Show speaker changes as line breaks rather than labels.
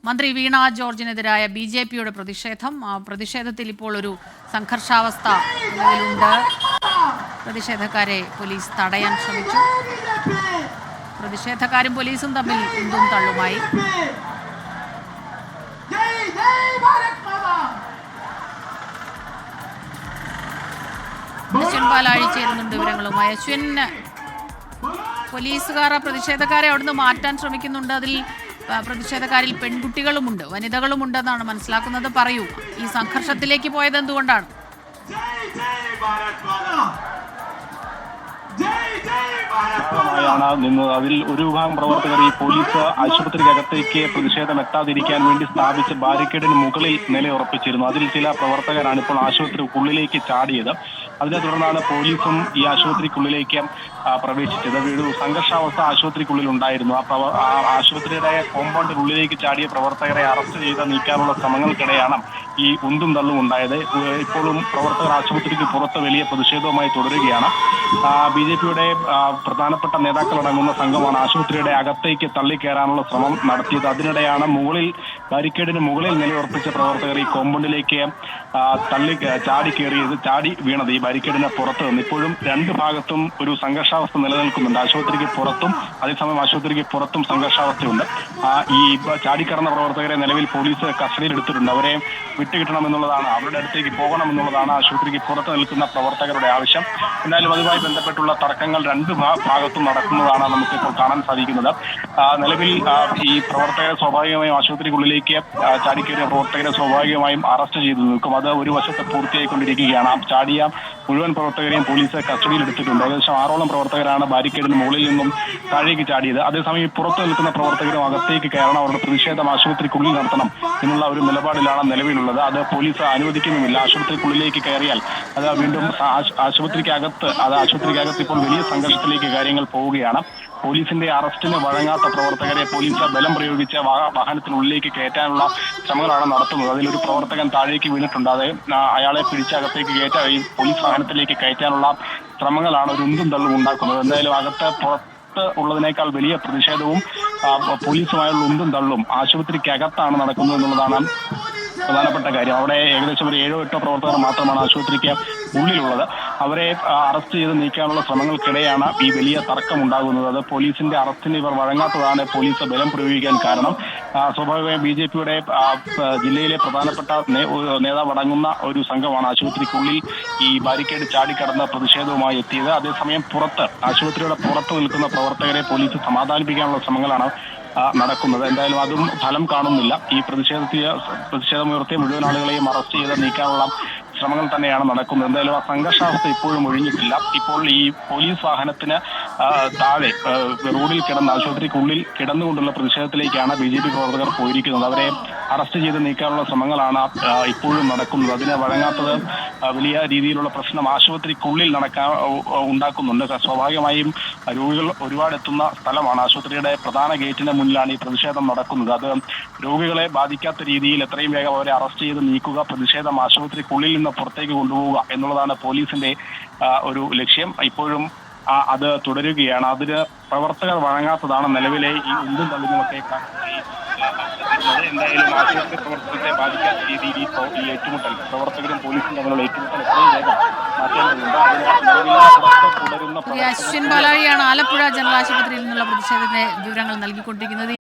മന്ത്രി വീണ ജോർജിനെതിരായ ബിജെപിയുടെ പ്രതിഷേധത്തിൽ ഇപ്പോൾ ഒരു സംഘർഷാവസ്ഥ നിലവിലുണ്ട്. പ്രതിഷേധക്കാരെ പോലീസ് തടയാൻ ശ്രമിച്ചു. പ്രതിഷേധക്കാരും പോലീസും തമ്മിൽ ഉന്തും തള്ളുമായി. അശ്വിൻ പാലാഴി ചേരുന്നുണ്ട് വിവരങ്ങളുമായി. അശ്വിൻ, പോലീസുകാർ പ്രതിഷേധക്കാരെ അവിടുന്ന് മാറ്റാൻ ശ്രമിക്കുന്നുണ്ട്. അതിൽ പ്രതിഷേധക്കാരിൽ പെൺകുട്ടികളുമുണ്ട്, വനിതകളുമുണ്ടെന്നാണ് മനസ്സിലാക്കുന്നത്. പറയൂ, ഈ സംഘർഷത്തിലേക്ക് പോയത് എന്തുകൊണ്ടാണ്?
നിന്നത് അതിൽ ഒരു വിഭാഗം പ്രവർത്തകർ ഈ പോലീസ് ആശുപത്രിക്കകത്തേക്ക് പ്രതിഷേധം എത്താതിരിക്കാൻ വേണ്ടി സ്ഥാപിച്ച ബാരിക്കേഡിന് മുകളിൽ നിലയുറപ്പിച്ചിരുന്നു. അതിൽ ചില പ്രവർത്തകരാണ് ഇപ്പോൾ ആശുപത്രിക്കുള്ളിലേക്ക് ചാടിയത്. അതിനെ തുടർന്നാണ് പോലീസും ഈ ആശുപത്രിക്കുള്ളിലേക്ക് പ്രവേശിച്ചത്. ഒരു സംഘർഷാവസ്ഥ ആശുപത്രിക്കുള്ളിൽ ഉണ്ടായിരുന്നു. ആ ആശുപത്രിയുടെ കോമ്പൗണ്ടിനുള്ളിലേക്ക് ചാടിയ പ്രവർത്തകരെ അറസ്റ്റ് ചെയ്ത് നീക്കാനുള്ള ശ്രമങ്ങൾക്കിടെയാണ് ഈ ഉന്തും തള്ളും ഉണ്ടായത്. ഇപ്പോഴും പ്രവർത്തകർ ആശുപത്രിക്ക് പുറത്ത് വലിയ പ്രതിഷേധവുമായി തുടരുകയാണ്. ബിജെപിയുടെ പ്രധാനപ്പെട്ട നേതാക്കളടങ്ങുന്ന സംഘമാണ് ആശുപത്രിയുടെ അകത്തേക്ക് തള്ളിക്കയറാനുള്ള ശ്രമം നടത്തിയത്. അതിനിടെയാണ് ബാരിക്കേഡിന് മുകളിൽ നിലയുറപ്പിച്ച പ്രവർത്തകർ ഈ കോമ്പൗണ്ടിലേക്ക് ചാടി വീണത്. ഈ ബാരിക്കേഡിന് പുറത്ത് നിന്ന് ഇപ്പോഴും രണ്ട് ഭാഗത്തും ഒരു സംഘർഷാവസ്ഥ നിലനിൽക്കുന്നുണ്ട്. ആശുപത്രിക്ക് പുറത്തും അതേസമയം ആശുപത്രിക്ക് പുറത്തും സംഘർഷാവസ്ഥയുണ്ട്. ഈ ചാടിക്കടന്ന പ്രവർത്തകരെ നിലവിൽ പോലീസ് കസ്റ്റഡിയിൽ എടുത്തിട്ടുണ്ട്. അവരെ വിട്ടുകിട്ടണമെന്നുള്ളതാണ്, അവരുടെ അടുത്തേക്ക് പോകണമെന്നുള്ളതാണ് ആശുപത്രിക്ക് പുറത്ത് നിൽക്കുന്ന പ്രവർത്തകരുടെ ആവശ്യം. എന്നാലും അതുമായി ബന്ധപ്പെട്ടുള്ള തർക്കങ്ങൾ രണ്ട് ഭാഗത്തും നടക്കുന്നതാണ് നമുക്കിപ്പോൾ കാണാൻ സാധിക്കുന്നത്. നിലവിൽ ഈ പ്രവർത്തകരെ സ്വാഭാവികമായും ആശുപത്രിക്കുള്ളിലേക്ക് ചാടിക്കേറിയ പ്രവർത്തകരെ സ്വാഭാവികമായും അറസ്റ്റ് ചെയ്തു നിൽക്കും. അത് ഒരു വശത്ത് പൂർത്തിയായിക്കൊണ്ടിരിക്കുകയാണ്. ചാടിയ മുഴുവൻ പ്രവർത്തകരെയും പോലീസ് കസ്റ്റഡിയിൽ എടുത്തിട്ടുണ്ട്. ഏകദേശം 6ഓളം പ്രവർത്തകരാണ് ബാരിക്കേഡിന് മുകളിൽ നിന്നും താഴേക്ക് ചാടിയത്. അതേസമയം പുറത്തു നിൽക്കുന്ന പ്രവർത്തകരും അകത്തേക്ക് കയറണം, അവരുടെ പ്രതിഷേധം ആശുപത്രിക്കുള്ളിൽ നടത്തണം എന്നുള്ള ഒരു നിലപാടിലാണ് നിലവിലുള്ളത്. അത് പോലീസ് അനുവദിക്കുന്നുമില്ല. ആശുപത്രിക്കുള്ളിലേക്ക് കയറിയാൽ അത് വീണ്ടും ആശുപത്രിക്കകത്ത് ഇപ്പോൾ വലിയ സംഘർഷത്തിലേക്ക് കാര്യങ്ങൾ പോവുകയാണ്. പോലീസിന്റെ അറസ്റ്റിന് വഴങ്ങാത്ത പ്രവർത്തകരെ പോലീസ് ബലം പ്രയോഗിച്ച് വാഹനത്തിനുള്ളിലേക്ക് കയറ്റാനുള്ള ശ്രമങ്ങളാണ് നടത്തുന്നത്. അതിലൊരു പ്രവർത്തകൻ താഴേക്ക് വീണിട്ടുണ്ട്. അയാളെ പിടിച്ചകത്തേക്ക് ഈ പോലീസ് വാഹനത്തിലേക്ക് കയറ്റാനുള്ള ശ്രമങ്ങളാണ് ഒരു ഉന്തും തള്ളും ഉണ്ടാക്കുന്നത്. എന്തായാലും പുറത്ത് ഉള്ളതിനേക്കാൾ വലിയ പ്രതിഷേധവും പോലീസുമായുള്ള ഉന്തും തള്ളും ആശുപത്രിക്കകത്താണ് നടക്കുന്നത് എന്നുള്ളതാണ് പ്രധാനപ്പെട്ട കാര്യം. അവിടെ ഏകദേശം ഒരു 7-8 പ്രവർത്തകർ മാത്രമാണ് ആശുപത്രിക്ക് ഉള്ളിലുള്ളത്. അവരെ അറസ്റ്റ് ചെയ്ത് നീക്കാനുള്ള ശ്രമങ്ങൾക്കിടെയാണ് ഈ വലിയ തർക്കം ഉണ്ടാകുന്നത്. അത് പോലീസിന്റെ അറസ്റ്റിന് ഇവർ വഴങ്ങാത്തതാണ് പോലീസ് ബലം പ്രയോഗിക്കാൻ കാരണം. സ്വാഭാവികമായും ബിജെപിയുടെ ജില്ലയിലെ പ്രധാനപ്പെട്ട നേതാവടങ്ങുന്ന ഒരു സംഘമാണ് ആശുപത്രിക്കുള്ളിൽ ഈ ബാരിക്കേഡ് ചാടിക്കടന്ന പ്രതിഷേധവുമായി എത്തിയത്. അതേസമയം ആശുപത്രിയുടെ പുറത്ത് നിൽക്കുന്ന പ്രവർത്തകരെ പോലീസ് സമാധാനിപ്പിക്കാനുള്ള ശ്രമങ്ങളാണ് നടക്കുന്നത്. എന്തായാലും അതും ഫലം കാണുന്നില്ല. ഈ പ്രതിഷേധമുയർത്തിയ മുഴുവൻ ആളുകളെയും അറസ്റ്റ് ചെയ്ത് നീക്കാനുള്ള ശ്രമങ്ങൾ തന്നെയാണ് നടക്കുന്നത്. എന്തായാലും ആ സംഘർഷാവസ്ഥ ഇപ്പോഴും ഒഴിഞ്ഞിട്ടില്ല. ഇപ്പോൾ ഈ പോലീസ് വാഹനത്തിന് താഴെ റോഡിൽ ആശുപത്രിക്കുള്ളിൽ കിടന്നുകൊണ്ടുള്ള പ്രതിഷേധത്തിലേക്കാണ് ബിജെപി പ്രവർത്തകർ പോയിരിക്കുന്നത്. അവരെ അറസ്റ്റ് ചെയ്ത് നീക്കാനുള്ള ശ്രമങ്ങളാണ് ഇപ്പോഴും നടക്കുന്നത്. അതിന് വഴങ്ങാത്തത് വലിയ രീതിയിലുള്ള പ്രശ്നം ആശുപത്രിക്കുള്ളിൽ ഉണ്ടാക്കുന്നുണ്ട്. സ്വാഭാവികമായും രോഗികൾ ഒരുപാട് എത്തുന്ന സ്ഥലമാണ്. ആശുപത്രിയുടെ പ്രധാന ഗേറ്റിന് മുന്നിലാണ് ഈ പ്രതിഷേധം നടക്കുന്നത്. അത് രോഗികളെ ബാധിക്കാത്ത രീതിയിൽ എത്രയും വേഗം അവരെ അറസ്റ്റ് ചെയ്ത് നീക്കുക, പ്രതിഷേധം ആശുപത്രിക്കുള്ളിൽ നിന്ന് പുറത്തേക്ക് കൊണ്ടുപോവുക എന്നുള്ളതാണ് പോലീസിന്റെ ഒരു ലക്ഷ്യം. ഇപ്പോഴും അത് തുടരുകയാണ്. അതിന് പ്രവർത്തകർ വഴങ്ങാത്തതാണ് നിലവിലെ ഈ ഉന്തും തള്ളുകളൊക്കെ എന്തായാലും ആശുപത്രി പ്രവർത്തനത്തെ ബാധിക്കാത്ത രീതിയിൽ ഈ ഏറ്റുമുട്ടൽ പ്രവർത്തകരും പോലീസും തമ്മിലുള്ള ഏറ്റുമുട്ടൽ എത്രയും വേഗം മാറ്റേണ്ടതുണ്ട്.
അശ്വിൻ പാലാഴിയാണ് ആലപ്പുഴ ജനറൽ ആശുപത്രിയിൽ നിന്നുള്ള പ്രതിഷേധത്തിന്റെ വിവരങ്ങൾ നൽകിക്കൊണ്ടിരിക്കുന്നത്.